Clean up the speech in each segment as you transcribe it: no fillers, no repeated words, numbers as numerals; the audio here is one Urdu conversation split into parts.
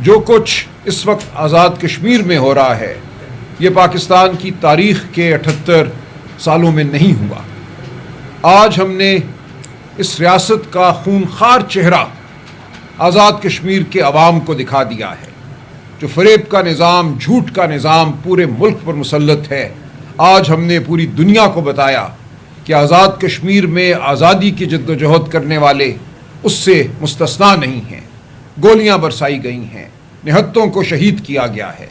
جو کچھ اس وقت آزاد کشمیر میں ہو رہا ہے یہ پاکستان کی تاریخ کے 78 سالوں میں نہیں ہوا۔ آج ہم نے اس ریاست کا خونخوار چہرہ آزاد کشمیر کے عوام کو دکھا دیا ہے۔ جو فریب کا نظام، جھوٹ کا نظام پورے ملک پر مسلط ہے، آج ہم نے پوری دنیا کو بتایا کہ آزاد کشمیر میں آزادی کی جد و جہد کرنے والے اس سے مستثنا نہیں ہیں۔ گولیاں برسائی گئی ہیں، نہتوں کو شہید کیا گیا ہے۔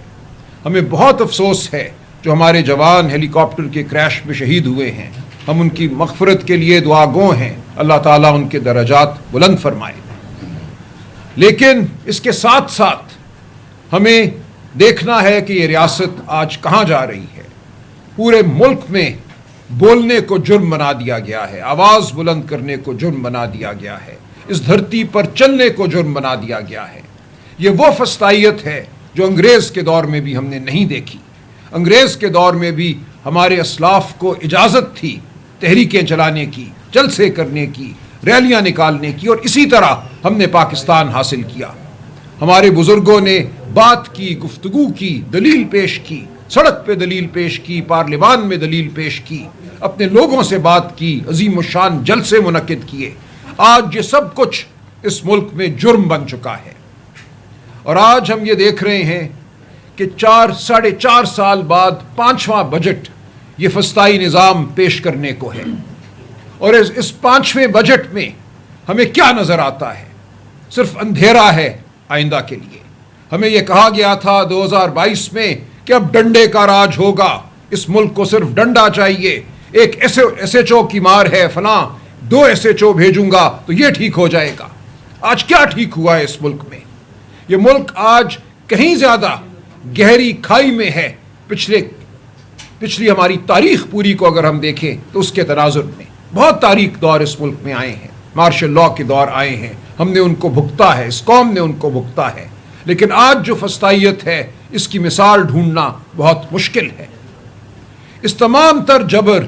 ہمیں بہت افسوس ہے جو ہمارے جوان ہیلی کاپٹر کے کریش میں شہید ہوئے ہیں۔ ہم ان کی مغفرت کے لیے دعا گو ہیں، اللہ تعالیٰ ان کے درجات بلند فرمائے۔ لیکن اس کے ساتھ ساتھ ہمیں دیکھنا ہے کہ یہ ریاست آج کہاں جا رہی ہے۔ پورے ملک میں بولنے کو جرم بنا دیا گیا ہے، آواز بلند کرنے کو جرم بنا دیا گیا ہے، اس دھرتی پر چلنے کو جرم بنا دیا گیا ہے۔ یہ وہ فسطائیت ہے جو انگریز کے دور میں بھی ہم نے نہیں دیکھی۔ انگریز کے دور میں بھی ہمارے اسلاف کو اجازت تھی تحریکیں چلانے کی، جلسے کرنے کی، ریلیاں نکالنے کی، اور اسی طرح ہم نے پاکستان حاصل کیا۔ ہمارے بزرگوں نے بات کی، گفتگو کی، دلیل پیش کی، سڑک پہ دلیل پیش کی، پارلیمان میں دلیل پیش کی، اپنے لوگوں سے بات کی، عظیم الشان جلسے منعقد کیے۔ آج یہ سب کچھ اس ملک میں جرم بن چکا ہے، اور آج ہم یہ دیکھ رہے ہیں کہ 4.5 سال بعد 5واں بجٹ یہ فسطائی نظام پیش کرنے کو ہے۔ اور اس 5ویں بجٹ میں ہمیں کیا نظر آتا ہے؟ صرف اندھیرا ہے آئندہ کے لیے۔ ہمیں یہ کہا گیا تھا 2022 میں کہ اب ڈنڈے کا راج ہوگا، اس ملک کو صرف ڈنڈا چاہیے، ایک ایس ایچ او کی مار ہے فلاں، 2 ایس ایچ او بھیجوں گا تو یہ ٹھیک ہو جائے گا۔ آج کیا ٹھیک ہوا ہے اس ملک میں؟ یہ ملک آج کہیں زیادہ گہری کھائی میں ہے۔ پچھلی ہماری تاریخ پوری کو اگر ہم دیکھیں تو اس کے تناظر میں بہت تاریخ دور اس ملک میں آئے ہیں، مارشل لاء کے دور آئے ہیں، ہم نے ان کو بھگتا ہے، اس قوم نے ان کو بھگتا ہے۔ لیکن آج جو فسطائیت ہے اس کی مثال ڈھونڈنا بہت مشکل ہے۔ اس تمام تر جبر،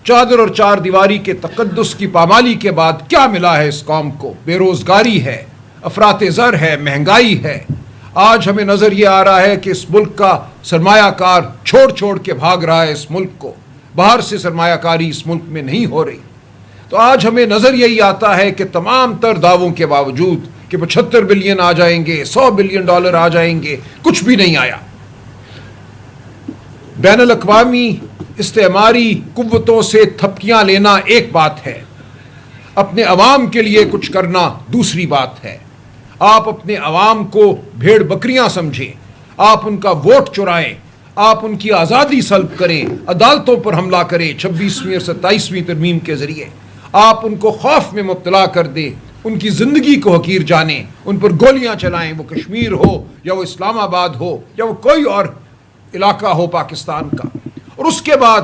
چادر اور چار دیواری کے تقدس کی پامالی کے بعد کیا ملا ہے اس قوم کو؟ بے روزگاری ہے، افراط زر ہے، مہنگائی ہے۔ آج ہمیں نظر یہ آ رہا ہے کہ اس ملک کا سرمایہ کار چھوڑ کے بھاگ رہا ہے اس ملک کو، باہر سے سرمایہ کاری اس ملک میں نہیں ہو رہی۔ تو آج ہمیں نظر یہی آتا ہے کہ تمام تر دعووں کے باوجود کہ 75 بلین آ جائیں گے، $100 بلین آ جائیں گے، کچھ بھی نہیں آیا۔ بین الاقوامی استعماری قوتوں سے تھپکیاں لینا ایک بات ہے، اپنے عوام کے لیے کچھ کرنا دوسری بات ہے۔ آپ اپنے عوام کو بھیڑ بکریاں سمجھیں، آپ ان کا ووٹ چرائیں، آپ ان کی آزادی سلب کریں، عدالتوں پر حملہ کریں 26ویں اور 27ویں ترمیم کے ذریعے، آپ ان کو خوف میں مبتلا کر دیں، ان کی زندگی کو حقیر جانیں، ان پر گولیاں چلائیں، وہ کشمیر ہو یا وہ اسلام آباد ہو یا وہ کوئی اور علاقہ ہو پاکستان کا، اور اس کے بعد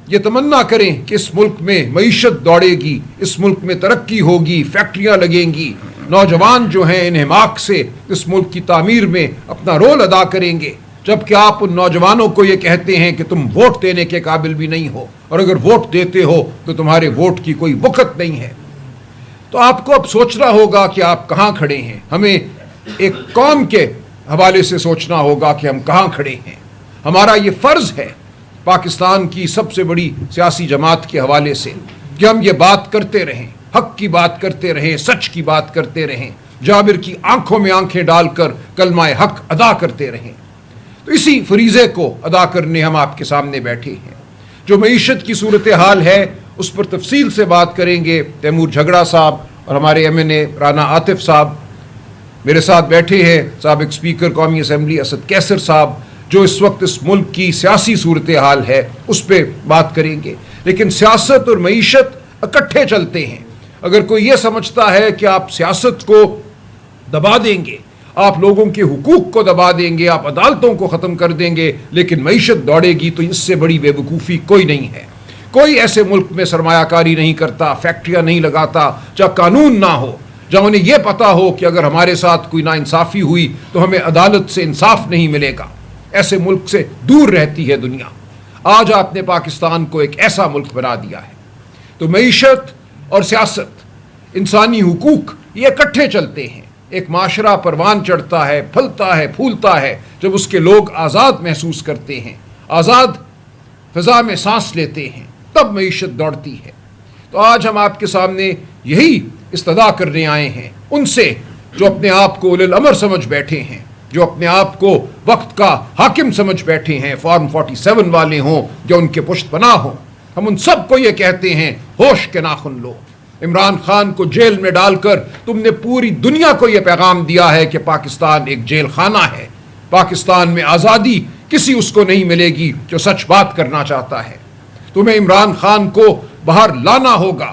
یہ تمنا کریں کہ اس ملک میں معیشت دوڑے گی، اس ملک میں ترقی ہوگی، فیکٹریاں لگیں گی، نوجوان جو ہیں انہماک سے اس ملک کی تعمیر میں اپنا رول ادا کریں گے، جبکہ آپ ان نوجوانوں کو یہ کہتے ہیں کہ تم ووٹ دینے کے قابل بھی نہیں ہو، اور اگر ووٹ دیتے ہو تو تمہارے ووٹ کی کوئی وقت نہیں ہے۔ تو آپ کو اب سوچنا ہوگا کہ آپ کہاں کھڑے ہیں۔ ہمیں ایک قوم کے حوالے سے سوچنا ہوگا کہ ہم کہاں کھڑے ہیں۔ ہمارا یہ فرض ہے پاکستان کی سب سے بڑی سیاسی جماعت کے حوالے سے کہ ہم یہ بات کرتے رہیں، حق کی بات کرتے رہیں، سچ کی بات کرتے رہیں، جابر کی آنکھوں میں آنکھیں ڈال کر کلمہ حق ادا کرتے رہیں۔ تو اسی فریضے کو ادا کرنے ہم آپ کے سامنے بیٹھے ہیں۔ جو معیشت کی صورتحال ہے اس پر تفصیل سے بات کریں گے تیمور جھگڑا صاحب اور ہمارے MNA رانا عاطف صاحب میرے ساتھ بیٹھے ہیں، سابق اسپیکر قومی اسمبلی اسد کیسر صاحب، جو اس وقت اس ملک کی سیاسی صورتحال ہے اس پہ بات کریں گے۔ لیکن سیاست اور معیشت اکٹھے چلتے ہیں۔ اگر کوئی یہ سمجھتا ہے کہ آپ سیاست کو دبا دیں گے، آپ لوگوں کے حقوق کو دبا دیں گے، آپ عدالتوں کو ختم کر دیں گے لیکن معیشت دوڑے گی، تو اس سے بڑی بے وقوفی کوئی نہیں ہے۔ کوئی ایسے ملک میں سرمایہ کاری نہیں کرتا، فیکٹریاں نہیں لگاتا جہاں قانون نہ ہو، جہاں انہیں یہ پتا ہو کہ اگر ہمارے ساتھ کوئی ناانصافی ہوئی تو ہمیں عدالت سے انصاف نہیں ملے گا۔ ایسے ملک سے دور رہتی ہے دنیا۔ آج آپ نے پاکستان کو ایک ایسا ملک بنا دیا ہے۔ تو معیشت اور سیاست، انسانی حقوق یہ اکٹھے چلتے ہیں۔ ایک معاشرہ پروان چڑھتا ہے، پھلتا ہے، پھولتا ہے جب اس کے لوگ آزاد محسوس کرتے ہیں، آزاد فضا میں سانس لیتے ہیں، تب معیشت دوڑتی ہے۔ تو آج ہم آپ کے سامنے یہی استدعا کرنے آئے ہیں ان سے جو اپنے آپ کو اولي الامر سمجھ بیٹھے ہیں، جو اپنے آپ کو وقت کا حاکم سمجھ بیٹھے ہیں، فارم 47 والے ہوں یا ان کے پشت پناہ ہوں، ہم ان سب کو یہ کہتے ہیں ہوش کے ناخن لو۔ عمران خان کو جیل میں ڈال کر تم نے پوری دنیا کو یہ پیغام دیا ہے کہ پاکستان ایک جیل خانہ ہے، پاکستان میں آزادی کسی اس کو نہیں ملے گی جو سچ بات کرنا چاہتا ہے۔ تمہیں عمران خان کو باہر لانا ہوگا۔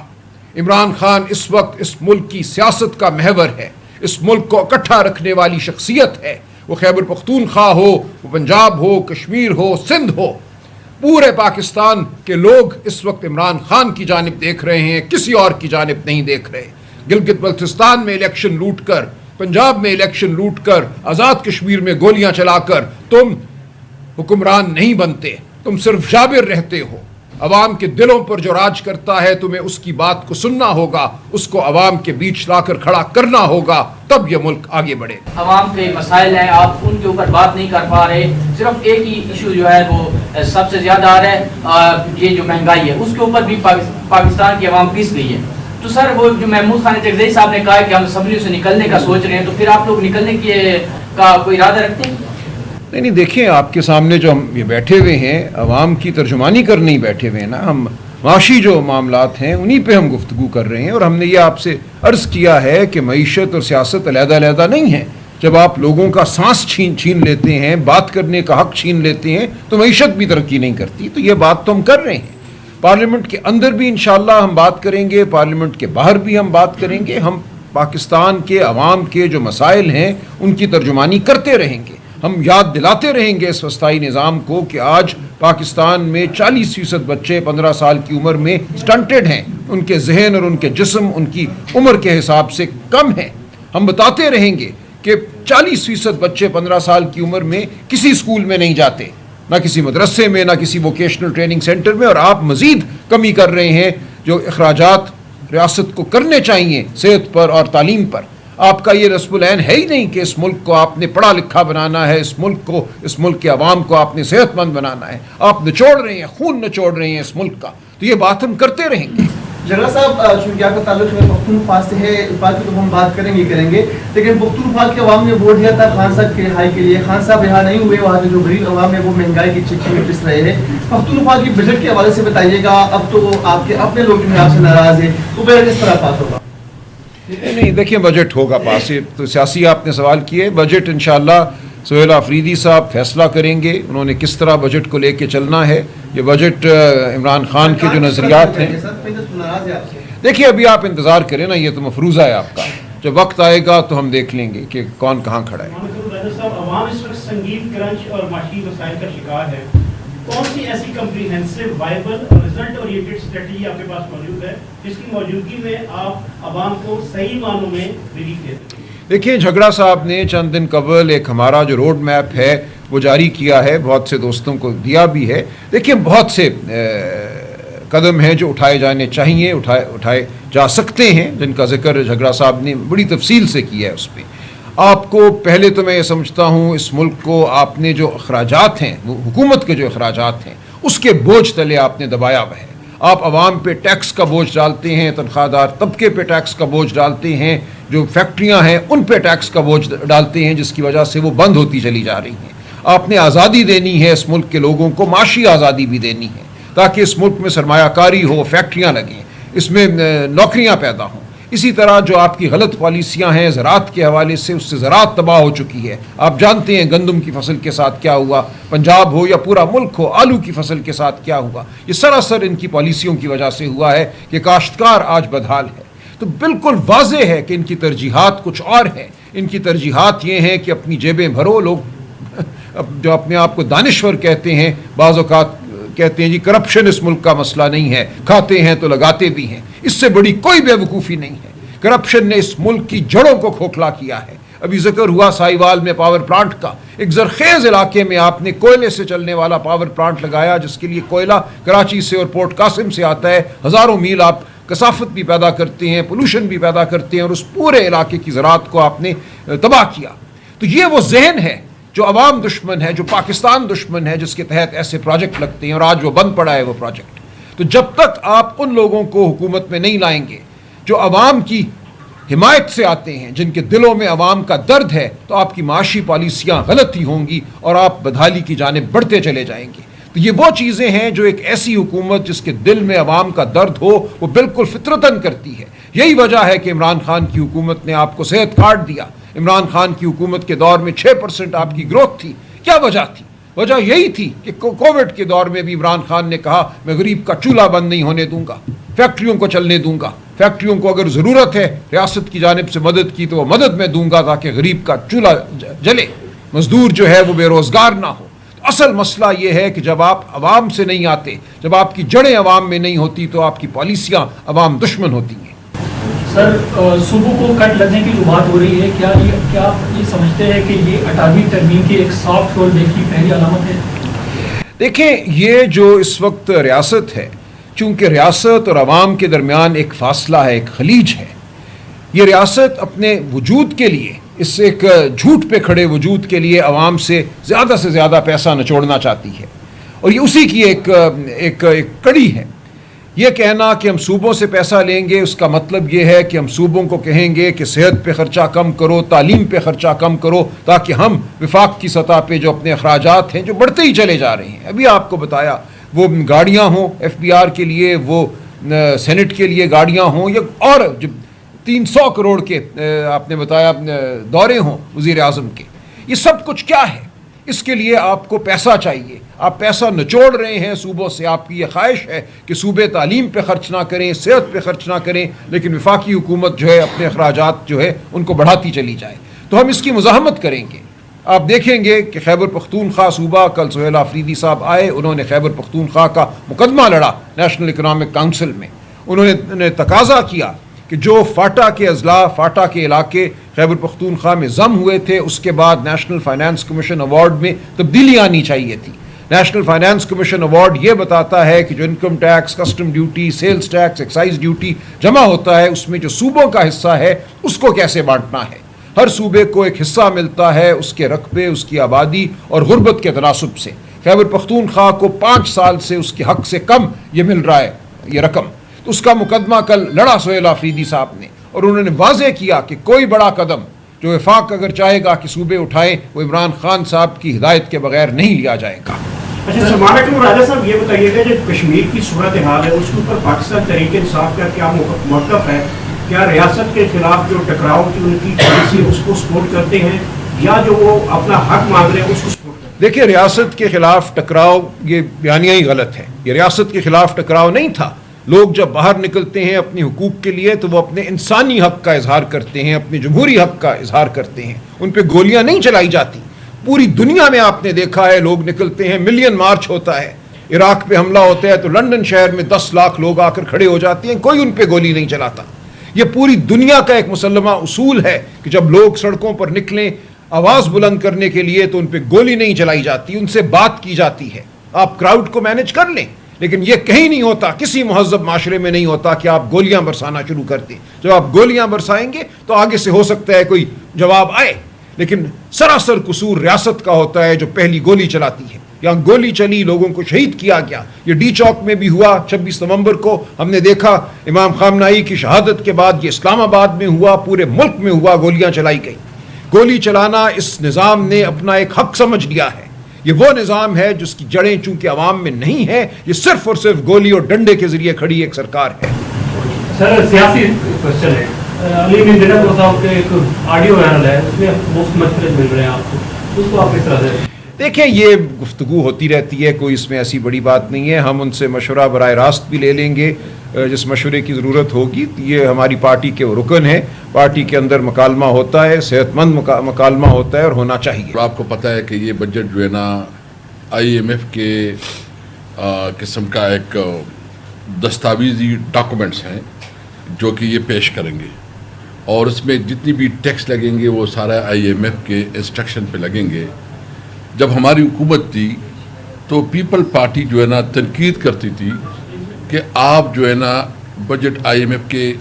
عمران خان اس وقت اس ملک کی سیاست کا محور ہے، اس ملک کو اکٹھا رکھنے والی شخصیت ہے، وہ خیبر پختونخوا ہو، وہ پنجاب ہو، کشمیر ہو، سندھ ہو، پورے پاکستان کے لوگ اس وقت عمران خان کی جانب دیکھ رہے ہیں، کسی اور کی جانب نہیں دیکھ رہے۔ گلگت بلتستان میں الیکشن لوٹ کر، پنجاب میں الیکشن لوٹ کر، آزاد کشمیر میں گولیاں چلا کر تم حکمران نہیں بنتے، تم صرف جابر رہتے ہو۔ عوام کے دلوں پر جو راج کرتا ہے تمہیں اس کی بات کو سننا ہوگا، اس کو عوام کے بیچ لا کر کھڑا کرنا ہوگا، تب یہ ملک آگے بڑھے۔ عوام کے مسائل ہیں، آپ ان کے اوپر بات نہیں کر پا رہے، صرف ایک ہی ایشو جو ہے وہ سب سے زیادہ آ رہا ہے، یہ جو مہنگائی ہے، اس کے اوپر بھی پاکستان کی عوام پیس گئی ہے۔ تو سر وہ جو محمود خان چکزئی صاحب نے کہا کہ ہم اسمبلی سے نکلنے کا سوچ رہے ہیں، تو پھر آپ لوگ نکلنے کا کوئی ارادہ رکھتے ہیں؟ نہیں دیکھیں، آپ کے سامنے جو ہم یہ بیٹھے ہوئے ہیں، عوام کی ترجمانی کرنے ہی بیٹھے ہوئے ہیں نا، ہم معاشی جو معاملات ہیں انہی پہ ہم گفتگو کر رہے ہیں، اور ہم نے یہ آپ سے عرض کیا ہے کہ معیشت اور سیاست علیحدہ علیحدہ نہیں ہے۔ جب آپ لوگوں کا سانس چھین لیتے ہیں، بات کرنے کا حق چھین لیتے ہیں، تو معیشت بھی ترقی نہیں کرتی۔ تو یہ بات تو ہم کر رہے ہیں، پارلیمنٹ کے اندر بھی انشاءاللہ ہم بات کریں گے، پارلیمنٹ کے باہر بھی ہم بات کریں گے۔ ہم پاکستان کے عوام کے جو مسائل ہیں ان کی ترجمانی کرتے رہیں گے، ہم یاد دلاتے رہیں گے اس وسطائی نظام کو کہ آج پاکستان میں 40% بچے 15 سال کی عمر میں سٹنٹڈ ہیں، ان کے ذہن اور ان کے جسم ان کی عمر کے حساب سے کم ہیں۔ ہم بتاتے رہیں گے کہ 40% بچے 15 سال کی عمر میں کسی اسکول میں نہیں جاتے، نہ کسی مدرسے میں، نہ کسی ووکیشنل ٹریننگ سینٹر میں، اور آپ مزید کمی کر رہے ہیں جو اخراجات ریاست کو کرنے چاہیے صحت پر اور تعلیم پر۔ آپ کا یہ نصب العین ہے ہی نہیں کہ اس ملک کو آپ نے پڑھا لکھا بنانا ہے، اس ملک کے عوام کو آپ نے صحت مند بنانا ہے۔ آپ نچوڑ رہے ہیں، خون نچوڑ رہے ہیں اس ملک کا، تو یہ بات ہم کرتے رہیں گے۔ جھگڑا صاحب، چونکہ آپ کا تعلق پختونخوا سے ہے، اس بات کی تو ہم بات کریں گے، لیکن پختونخوا کے عوام نے ووٹ دیا تھا خان صاحب کے رہائی کے لیے، خان صاحب رہا نہیں ہوئے، وہاں کے جو غریب عوام ہے وہ مہنگائی کی چکی میں پس رہے ہیں۔ پختونخوا کی بجٹ کے حوالے سے بتائیے گا، اب تو آپ کے اپنے لوگ جو ہیں آپ سے ناراض ہیں، وہ بجٹ کس طرح پاس ہوگا؟ نہیں دیکھیں، بجٹ ہوگا پاس، تو سیاسی آپ نے سوال کیے، بجٹ انشاءاللہ سہیل آفریدی صاحب فیصلہ کریں گے، انہوں نے کس طرح بجٹ کو لے کے چلنا ہے۔ یہ بجٹ عمران خان کے جو نظریات ہیں، دیکھیے ابھی آپ انتظار کریں نا، یہ تو مفروضہ ہے آپ کا، جب وقت آئے گا تو ہم دیکھ لیں گے کہ کون کہاں کھڑا ہے۔ عوام اس وقت سنگین کرنچ اور معاشی مسائل کا شکار ہے، کون سی ایسی کمپریہنسو وائبل اور رزلٹ اورینٹڈ اسٹریٹجی آپ کے پاس موجود ہے جس کی موجودگی میں آپ عوام کو صحیح معنوں میں ریلیف دے سکیں؟ دیکھیں، جھگڑا صاحب نے چند دن قبل ایک ہمارا جو روڈ میپ ہے وہ جاری کیا ہے، بہت سے دوستوں کو دیا بھی ہے۔ دیکھیں، بہت سے قدم ہیں جو اٹھائے جانے چاہیے، اٹھائے جا سکتے ہیں، جن کا ذکر جھگڑا صاحب نے بڑی تفصیل سے کیا ہے۔ اس پہ آپ کو پہلے تو میں یہ سمجھتا ہوں اس ملک کو آپ نے جو اخراجات ہیں، وہ حکومت کے جو اخراجات ہیں، اس کے بوجھ تلے آپ نے دبایا ہوا ہے۔ آپ عوام پہ ٹیکس کا بوجھ ڈالتے ہیں، تنخواہ دار طبقے پہ ٹیکس کا بوجھ ڈالتے ہیں، جو فیکٹریاں ہیں ان پہ ٹیکس کا بوجھ ڈالتے ہیں، جس کی وجہ سے وہ بند ہوتی چلی جا رہی ہیں۔ آپ نے آزادی دینی ہے اس ملک کے لوگوں کو، معاشی آزادی بھی دینی ہے، تاکہ اس ملک میں سرمایہ کاری ہو، فیکٹریاں لگیں، اس میں نوکریاں پیدا ہوں۔ اسی طرح جو آپ کی غلط پالیسیاں ہیں زراعت کے حوالے سے، اس سے زراعت تباہ ہو چکی ہے۔ آپ جانتے ہیں گندم کی فصل کے ساتھ کیا ہوا، پنجاب ہو یا پورا ملک ہو، آلو کی فصل کے ساتھ کیا ہوا۔ یہ سراسر ان کی پالیسیوں کی وجہ سے ہوا ہے کہ کاشتکار آج بدحال ہے۔ تو بالکل واضح ہے کہ ان کی ترجیحات کچھ اور ہیں۔ ان کی ترجیحات یہ ہیں کہ اپنی جیبیں بھرو۔ لوگ جو اپنے آپ کو دانشور کہتے ہیں، بعض اوقات کہتے ہیں جی کرپشن اس ملک کا مسئلہ نہیں ہے، کھاتے ہیں تو لگاتے بھی ہیں۔ اس سے بڑی کوئی بے وقوفی نہیں ہے۔ کرپشن نے اس ملک کی جڑوں کو کھوکھلا کیا ہے۔ ابھی ذکر ہوا سائیوال میں پاور پلانٹ کا، ایک زرخیز علاقے میں آپ نے کوئلے سے چلنے والا پاور پلانٹ لگایا، جس کے لیے کوئلہ کراچی سے اور پورٹ قاسم سے آتا ہے، ہزاروں میل آپ کثافت بھی پیدا کرتے ہیں، پولوشن بھی پیدا کرتے ہیں، اور اس پورے علاقے کی زراعت کو آپ نے تباہ کیا. تو یہ وہ ذہن ہے جو عوام دشمن ہے، جو پاکستان دشمن ہے، جس کے تحت ایسے پروجیکٹ لگتے ہیں، اور آج وہ بند پڑا ہے وہ پروجیکٹ. تو جب تک آپ ان لوگوں کو حکومت میں نہیں لائیں گے جو عوام کی حمایت سے آتے ہیں، جن کے دلوں میں عوام کا درد ہے، تو آپ کی معاشی پالیسیاں غلط ہی ہوں گی اور آپ بدحالی کی جانب بڑھتے چلے جائیں گے. تو یہ وہ چیزیں ہیں جو ایک ایسی حکومت جس کے دل میں عوام کا درد ہو وہ بالکل فطرتاً کرتی ہے. یہی وجہ ہے کہ عمران خان کی حکومت نے آپ کو صحت کارڈ دیا. عمران خان کی حکومت کے دور میں 6% آپ کی گروتھ تھی. کیا وجہ تھی؟ وجہ یہی تھی کہ کووڈ کے دور میں بھی عمران خان نے کہا میں غریب کا چولہا بند نہیں ہونے دوں گا، فیکٹریوں کو چلنے دوں گا، فیکٹریوں کو اگر ضرورت ہے ریاست کی جانب سے مدد کی تو وہ مدد میں دوں گا تاکہ غریب کا چولہا جلے، مزدور جو ہے وہ بے روزگار نہ ہو. اصل مسئلہ یہ ہے کہ جب آپ عوام سے نہیں آتے، جب آپ کی جڑیں عوام میں نہیں ہوتی، تو آپ کی پالیسیاں عوام دشمن ہوتی ہیں. سر، صوبوں کو کٹ لگنے کی جو بات ہو رہی ہے، کیا آپ یہ سمجھتے ہیں کہ یہ 18ویں ترمیم کی ایک سافٹ رول بیک کی پہلی علامت ہے؟ دیکھیں، یہ جو اس وقت ریاست ہے، چونکہ ریاست اور عوام کے درمیان ایک فاصلہ ہے، ایک خلیج ہے. یہ ریاست اپنے وجود کے لیے، اس ایک جھوٹ پہ کھڑے وجود کے لیے عوام سے زیادہ پیسہ نچوڑنا چاہتی ہے، اور یہ اسی کی ایک کڑی ہے. یہ کہنا کہ ہم صوبوں سے پیسہ لیں گے، اس کا مطلب یہ ہے کہ ہم صوبوں کو کہیں گے کہ صحت پہ خرچہ کم کرو، تعلیم پہ خرچہ کم کرو، تاکہ ہم وفاق کی سطح پہ جو اپنے اخراجات ہیں جو بڑھتے ہی چلے جا رہے ہیں. ابھی آپ کو بتایا، وہ گاڑیاں ہوں FBR کے لیے، وہ سینٹ کے لیے گاڑیاں ہوں، یا اور جو 300 کروڑ کے آپ نے بتایا دورے ہوں وزیر اعظم کے، یہ سب کچھ کیا ہے؟ اس کے لیے آپ کو پیسہ چاہیے. آپ پیسہ نچوڑ رہے ہیں صوبوں سے. آپ کی یہ خواہش ہے کہ صوبے تعلیم پہ خرچ نہ کریں، صحت پہ خرچ نہ کریں، لیکن وفاقی حکومت جو ہے اپنے اخراجات جو ہے ان کو بڑھاتی چلی جائے. تو ہم اس کی مزاحمت کریں گے. آپ دیکھیں گے کہ خیبر پختونخوا صوبہ، کل سہیل آفریدی صاحب آئے، انہوں نے خیبر پختونخوا کا مقدمہ لڑا نیشنل اکنامک کونسل میں. انہوں نے تقاضا کیا کہ جو فاٹا کے اضلاع، فاٹا کے علاقے خیبر پختونخوا میں ضم ہوئے تھے، اس کے بعد نیشنل فائنانس کمیشن ایوارڈ میں تبدیلی آنی چاہیے تھی. نیشنل فائنانس کمیشن ایوارڈ یہ بتاتا ہے کہ جو income tax, custom duty, sales tax, excise duty جمع ہوتا ہے، اس میں جو صوبوں کا حصہ ہے اس کو کیسے بانٹنا ہے. ہر صوبے کو ایک حصہ ملتا ہے اس کے رقبے، اس کی آبادی اور غربت کے تناسب سے. خیبر پختونخوا کو 5 سال سے اس کے حق سے کم یہ مل رہا ہے یہ رقم. تو اس کا مقدمہ کل لڑا سہیل آفریدی صاحب نے، اور انہوں نے واضح کیا کہ کوئی بڑا قدم جو وفاق اگر چاہے گا کہ صوبے اٹھائیں، وہ عمران خان صاحب کی ہدایت کے بغیر نہیں لیا جائے گا. اچھا سلمان اکرم راجہ صاحب، یہ بتائیے گا جو کشمیر کی صورتحال ہے اس کے اوپر پاکستان تحریک انصاف کا کیا موقف ہے؟ کیا ریاست کے خلاف جو ٹکراؤ کی ان کی پالیسی اس کو سپورٹ کرتے ہیں، یا جو وہ اپنا حق مانگ رہے ہیں اس کو سپورٹ کرتے ہیں؟ دیکھیں، ریاست کے خلاف ٹکراؤ یہ بیانیہ ہی غلط ہے. یہ ریاست کے خلاف ٹکراؤ نہیں تھا. لوگ جب باہر نکلتے ہیں اپنے حقوق کے لیے تو وہ اپنے انسانی حق کا اظہار کرتے ہیں، اپنے جمہوری حق کا اظہار کرتے ہیں. ان پہ گولیاں نہیں چلائی جاتی. پوری دنیا میں آپ نے دیکھا ہے لوگ نکلتے ہیں، ملین مارچ ہوتا ہے. عراق پہ حملہ ہوتا ہے تو لندن شہر میں 10 لاکھ لوگ آ کر کھڑے ہو جاتے ہیں، کوئی ان پہ گولی نہیں چلاتا. یہ پوری دنیا کا ایک مسلمہ اصول ہے کہ جب لوگ سڑکوں پر نکلیں آواز بلند کرنے کے لیے تو ان پہ گولی نہیں چلائی جاتی، ان سے بات کی جاتی ہے. آپ کراؤڈ کو مینج کر لیں، لیکن یہ کہیں نہیں ہوتا، کسی مہذب معاشرے میں نہیں ہوتا کہ آپ گولیاں برسانا شروع کر دیں. جب آپ گولیاں برسائیں گے تو آگے سے ہو سکتا ہے کوئی جواب آئے، لیکن سراسر قصور ریاست کا ہوتا ہے جو پہلی گولی چلاتی ہے. یہاں گولی چلی، لوگوں کو شہید کیا گیا. یہ ڈی چوک میں بھی ہوا 26 نومبر کو. ہم نے دیکھا امام خامنہئی کی شہادت کے بعد یہ اسلام آباد میں ہوا، پورے ملک میں ہوا، گولیاں چلائی گئی. گولی چلانا اس نظام نے اپنا ایک حق سمجھ لیا ہے. یہ وہ نظام ہے جس کی جڑیں چونکہ عوام میں نہیں ہے، یہ صرف اور صرف گولی اور ڈنڈے کے ذریعے کھڑی ایک سرکار ہے. سر، سیاسی کوشچن ہے. علی بن زینب صاحب کے ایک آڈیو وائرل ہے، اس میں مفت مشورے مل رہے ہیں آپ کو، اس کو آپ کس طرح سے؟ دیکھیں، یہ گفتگو ہوتی رہتی ہے، کوئی اس میں ایسی بڑی بات نہیں ہے. ہم ان سے مشورہ براہ راست بھی لے لیں گے جس مشورے کی ضرورت ہوگی. یہ ہماری پارٹی کے رکن ہے، پارٹی کے اندر مکالمہ ہوتا ہے، صحت مند مکالمہ ہوتا ہے اور ہونا چاہیے. آپ کو پتہ ہے کہ یہ بجٹ جو ہے نا IMF کے قسم کا ایک دستاویزی ڈاکومنٹس ہیں جو کہ یہ پیش کریں گے، اور اس میں جتنی بھی ٹیکس لگیں گے وہ سارا IMF کے انسٹرکشن پہ لگیں گے. جب ہماری حکومت تھی تو پیپل پارٹی جو ہے نا تنقید کرتی تھی کہ آپ جو ہے نا بجٹ IMF کے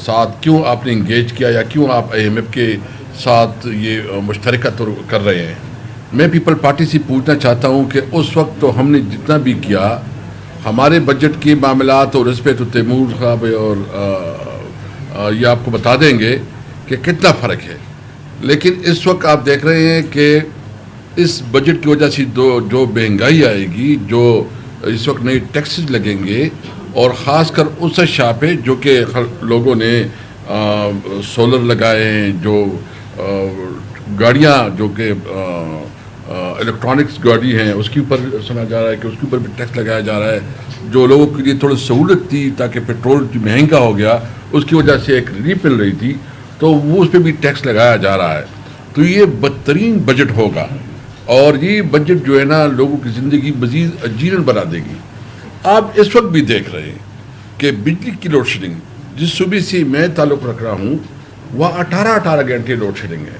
ساتھ کیوں آپ نے انگیج کیا یا کیوں آپ IMF کے ساتھ یہ مشترکہ طور کر رہے ہیں؟ میں پیپل پارٹی سے پوچھنا چاہتا ہوں کہ اس وقت تو ہم نے جتنا بھی کیا ہمارے بجٹ کے معاملات اور اس پہ تو تیمور صاحب اور یہ آپ کو بتا دیں گے کہ کتنا فرق ہے، لیکن اس وقت آپ دیکھ رہے ہیں کہ اس بجٹ کی وجہ سے جو مہنگائی آئے گی، جو اس وقت نئے ٹیکسز لگیں گے، اور خاص کر اس اشیاء پہ جو کہ لوگوں نے سولر لگائے ہیں، جو گاڑیاں جو کہ الیکٹرانکس گاڑی ہیں اس کے اوپر سنا جا رہا ہے کہ اس کے اوپر بھی ٹیکس لگایا جا رہا ہے، جو لوگوں کے لیے تھوڑی سہولت تھی تاکہ پیٹرول مہنگا ہو گیا اس کی وجہ سے ایک ریلیف مل رہی تھی، تو وہ اس پہ بھی ٹیکس لگایا جا رہا ہے. تو یہ بدترین بجٹ ہوگا اور یہ بجٹ جو ہے نا لوگوں کی زندگی مزید عجیب بنا دے گی. آپ اس وقت بھی دیکھ رہے ہیں کہ بجلی کی لوڈ شیڈنگ جس صوبے سے میں تعلق رکھ رہا ہوں وہاں 18 گھنٹے لوڈ شیڈنگ ہے.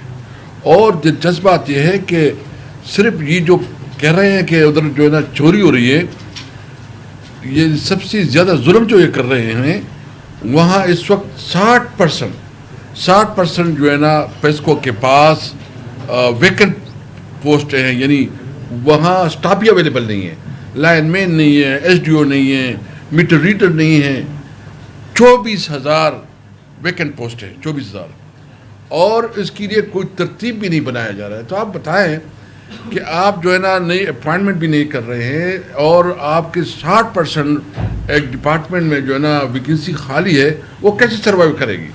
اور دلچسپ بات یہ ہے کہ صرف یہ جو کہہ رہے ہیں کہ ادھر جو ہے نا چوری ہو رہی ہے، یہ سب سے زیادہ ظلم جو یہ کر رہے ہیں وہاں اس وقت 60% جو ہے نا پیسکو کے پاس ویکنٹ پوسٹ ہیں، یعنی وہاں سٹاف بھی اویلیبل نہیں ہے، لائن مین نہیں ہے، SDO نہیں ہے، میٹر ریڈر نہیں ہے. 24,000 ویکنٹ پوسٹ ہیں، 24,000، اور اس کے لیے کوئی ترتیب بھی نہیں بنایا جا رہا ہے. تو آپ بتائیں کہ آپ جو ہے نا نئی اپوائنٹمنٹ بھی نہیں کر رہے ہیں اور آپ کے 60% ایک ڈپارٹمنٹ میں جو ہے نا ویکنسی خالی ہے، وہ کیسے سروائیو کرے گی؟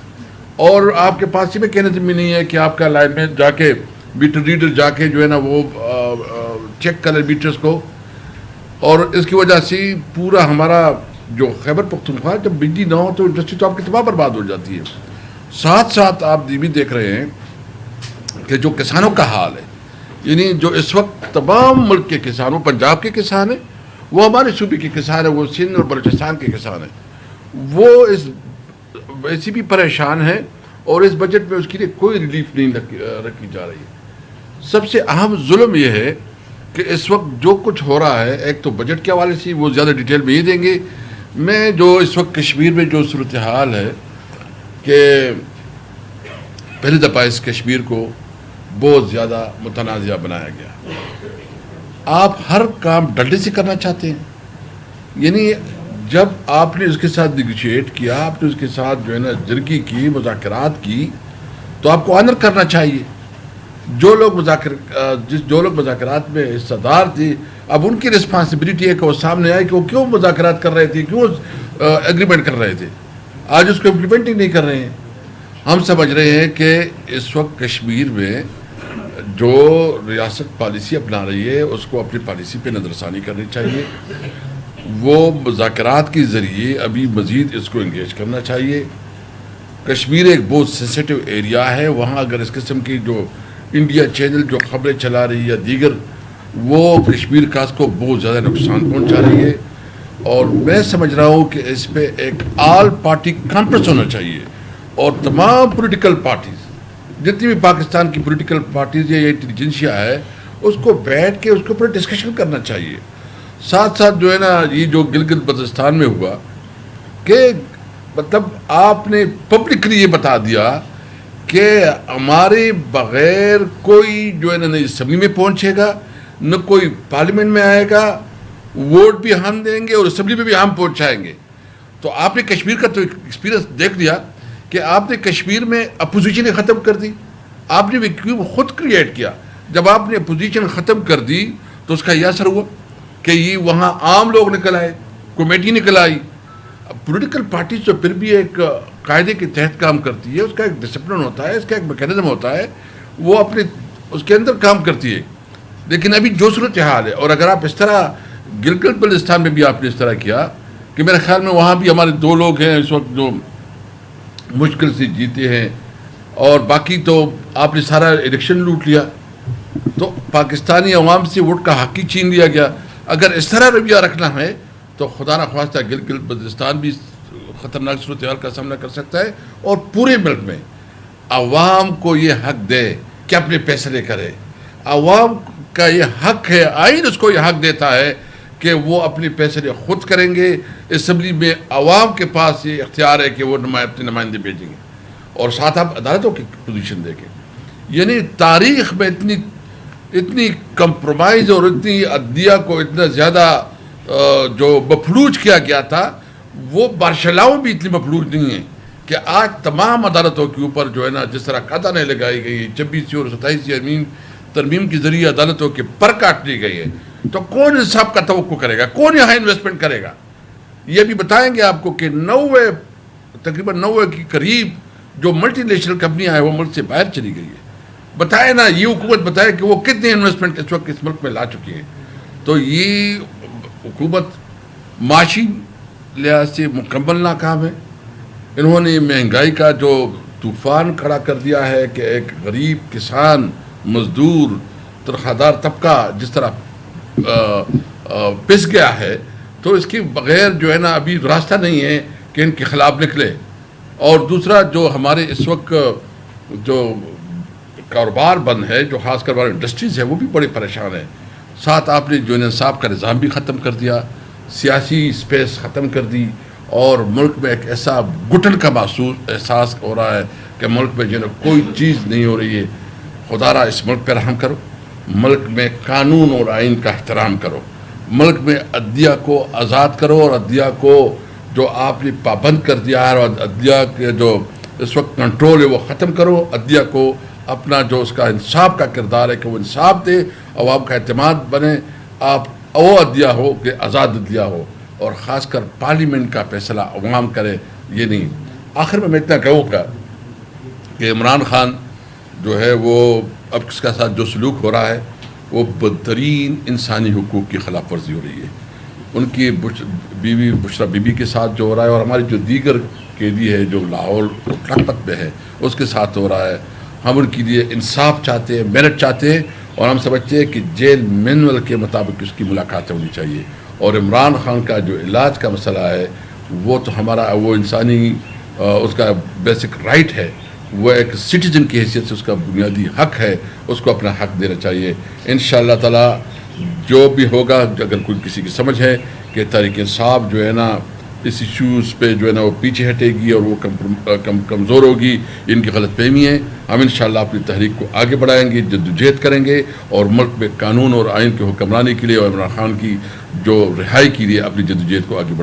اور آپ کے پاس یہ میکینزم بھی نہیں ہے کہ آپ کا لائن میں جا کے میٹر ریڈر جا کے جو ہے نا وہ چیک کرے میٹرز کو. اور اس کی وجہ سے پورا ہمارا جو خیبر پختونخوا جب بجلی نہ ہو تو انڈسٹری تو آپ کی تباہ برباد ہو جاتی ہے. ساتھ ساتھ آپ یہ بھی دیکھ رہے ہیں کہ جو کسانوں کا حال ہے، یعنی جو اس وقت تمام ملک کے کسان، وہ پنجاب کے کسان ہیں، وہ ہمارے صوبے کے کسان ہیں، وہ سندھ اور بلوچستان کے کسان ہیں، وہ اس ویسے بھی پریشان ہیں اور اس بجٹ میں اس کے لیے کوئی ریلیف نہیں رکھی جا رہی ہے. سب سے اہم ظلم یہ ہے کہ اس وقت جو کچھ ہو رہا ہے، ایک تو بجٹ کے حوالے سے وہ زیادہ ڈیٹیل میں ہی دیں گے. میں جو اس وقت کشمیر میں جو صورتحال ہے کہ پہلی دفعہ اس کشمیر کو بہت زیادہ متنازع بنایا گیا. آپ ہر کام ڈنڈے سے کرنا چاہتے ہیں، یعنی جب آپ نے اس کے ساتھ نیگوشیٹ کیا، آپ نے اس کے ساتھ جو ہے نا جرگی کی، مذاکرات کی، تو آپ کو آنر کرنا چاہیے. جو لوگ مذاکرات میں حصہ دار تھے، اب ان کی رسپانسبلٹی ہے کہ وہ سامنے آئے کہ وہ کیوں مذاکرات کر رہے تھے، کیوں ایگریمنٹ کر رہے تھے. آج اس کو امپلیمنٹ ہی نہیں کر رہے ہیں. ہم سمجھ رہے ہیں کہ اس وقت کشمیر میں جو ریاست پالیسی اپنا رہی ہے اس کو اپنی پالیسی پہ نظر ثانی کرنی چاہیے. وہ مذاکرات کے ذریعے ابھی مزید اس کو انگیج کرنا چاہیے. کشمیر ایک بہت سینسیٹیو ایریا ہے، وہاں اگر اس قسم کی جو انڈیا چینل جو خبریں چلا رہی ہے یا دیگر، وہ کشمیر کاس کو بہت زیادہ نقصان پہنچا رہی ہے. اور میں سمجھ رہا ہوں کہ اس پہ ایک آل پارٹی کانفرنس ہونا چاہیے اور تمام پولیٹیکل پارٹیز، جتنی بھی پاکستان کی پولیٹیکل پارٹیز یا انٹیلیجنسیا ہے، اس کو بیٹھ کے اس کے اوپر ڈسکشن کرنا چاہیے. ساتھ ساتھ جو ہے نا یہ جو گلگت بلتستان میں ہوا کہ مطلب آپ نے پبلکلی یہ بتا دیا کہ ہمارے بغیر کوئی جو ہے نا اسمبلی میں پہنچے گا، نہ کوئی پارلیمنٹ میں آئے گا، ووٹ بھی ہم دیں گے اور اسمبلی میں بھی ہم پہنچائیں گے. تو آپ نے کشمیر کا تو ایکسپیرینس دیکھ لیا کہ آپ نے کشمیر میں اپوزیشن ختم کر دی. آپ نے ویکیوم خود کریٹ کیا. جب آپ نے اپوزیشن ختم کر دی تو اس کا یہ اثر ہوا کہ یہ وہاں عام لوگ نکل آئے، کمیٹی نکل آئی. پولیٹیکل پارٹیز تو پھر بھی ایک قاعدے کے تحت کام کرتی ہے، اس کا ایک ڈسپلن ہوتا ہے، اس کا ایک میکینزم ہوتا ہے، وہ اپنے اس کے اندر کام کرتی ہے. لیکن ابھی جو صورتحال ہے، اور اگر آپ اس طرح گلگت بلتستان میں بھی آپ نے اس طرح کیا کہ میرے خیال میں وہاں بھی ہمارے 2 لوگ ہیں اس وقت جو مشکل سے جیتے ہیں، اور باقی تو آپ نے سارا الیکشن لوٹ لیا، تو پاکستانی عوام سے ووٹ کا حق ہی چھین لیا گیا. اگر اس طرح رویہ رکھنا ہے تو خدا نہ خواستہ گلگت بلتستان بھی خطرناک صورتحال کا سامنا کر سکتا ہے. اور پورے ملک میں عوام کو یہ حق دے کہ اپنے فیصلے کرے. عوام کا یہ حق ہے، آئین اس کو یہ حق دیتا ہے کہ وہ اپنے فیصلے خود کریں گے. اسمبلی میں عوام کے پاس یہ اختیار ہے کہ وہ اپنے نمائندے بھیجیں گے، اور ساتھ آپ عدالتوں کی پوزیشن دیکھیں. یعنی تاریخ میں اتنی کمپرومائز اور اتنی عدلیہ کو اتنا زیادہ جو مفلوج کیا گیا تھا، وہ بارشلاؤں بھی اتنی مفلوج نہیں ہیں کہ آج تمام عدالتوں کے اوپر جو ہے نا جس طرح قاعدہ لگائی گئی 26 اور 27 ترمیم کے ذریعے عدالتوں کے پر کاٹ لی گئی ہے، تو کون انصاف کا توقع کرے گا؟ کون یہاں انویسٹمنٹ کرے گا؟ یہ بھی بتائیں گے آپ کو کہ تقریباً 90 کے قریب جو ملٹی نیشنل کمپنیاں ہیں وہ ملک سے باہر چلی گئی ہے. بتائے نا، یہ حکومت بتائے کہ وہ کتنے انویسٹمنٹ اس وقت اس ملک میں لا چکی ہے. تو یہ حکومت معاشی لحاظ سے مکمل ناکام ہے. انہوں نے مہنگائی کا جو طوفان کھڑا کر دیا ہے کہ ایک غریب کسان، مزدور، تنخواہ دار طبقہ جس طرح پس گیا ہے، تو اس کے بغیر جو ہے نا ابھی راستہ نہیں ہے کہ ان کے خلاف نکلے. اور دوسرا جو ہمارے اس وقت جو کاروبار بند ہے، جو خاص کر ہمارے انڈسٹریز ہے، وہ بھی بڑے پریشان ہیں. ساتھ آپ نے جو انصاف کا نظام بھی ختم کر دیا، سیاسی اسپیس ختم کر دی، اور ملک میں ایک ایسا گھٹن کا احساس ہو رہا ہے کہ ملک میں جو ہے کوئی چیز نہیں ہو رہی ہے. خدا را اس ملک پہ رحم کرو. ملک میں قانون اور آئین کا احترام کرو. ملک میں عدلیہ کو آزاد کرو، اور عدلیہ کو جو آپ نے پابند کر دیا ہے اور عدلیہ کے جو اس وقت کنٹرول ہے وہ ختم کرو. عدلیہ کو اپنا جو اس کا انصاف کا کردار ہے کہ وہ انصاف دے، عوام کا اعتماد بنے. آپ وہ عدلیہ ہو کہ آزاد عدلیہ ہو، اور خاص کر پارلیمنٹ کا فیصلہ عوام کرے، یہ نہیں. آخر میں اتنا کہوں گا کہ عمران خان جو ہے وہ اب اس کا ساتھ جو سلوک ہو رہا ہے وہ بدترین انسانی حقوق کی خلاف ورزی ہو رہی ہے. ان کی بیوی بشرا بی بی کے ساتھ جو ہو رہا ہے، اور ہماری جو دیگر قیدی ہے جو لاہور لکھپت میں ہے اس کے ساتھ ہو رہا ہے. ہم ان کے لیے انصاف چاہتے ہیں، میرٹ چاہتے ہیں، اور ہم سمجھتے ہیں کہ جیل مینول کے مطابق اس کی ملاقات ہونی چاہیے. اور عمران خان کا جو علاج کا مسئلہ ہے وہ تو ہمارا وہ انسانی اس کا بیسک رائٹ ہے، وہ ایک سٹیزن کی حیثیت سے اس کا بنیادی حق ہے، اس کو اپنا حق دینا چاہیے. انشاءاللہ تعالی جو بھی ہوگا، اگر کوئی کسی کی سمجھ ہے کہ تحریک انصاف جو ہے نا اس ایشوز پہ جو ہے نا وہ پیچھے ہٹے گی اور وہ کمزور ہوگی، ان کی غلط فہمی ہے. ہم انشاءاللہ اپنی تحریک کو آگے بڑھائیں گے، جدوجہد کریں گے، اور ملک میں قانون اور آئین کے حکمرانی کے لیے اور عمران خان کی جو رہائی کے لیے اپنی جدوجہد کو آگے بڑھائیں گے.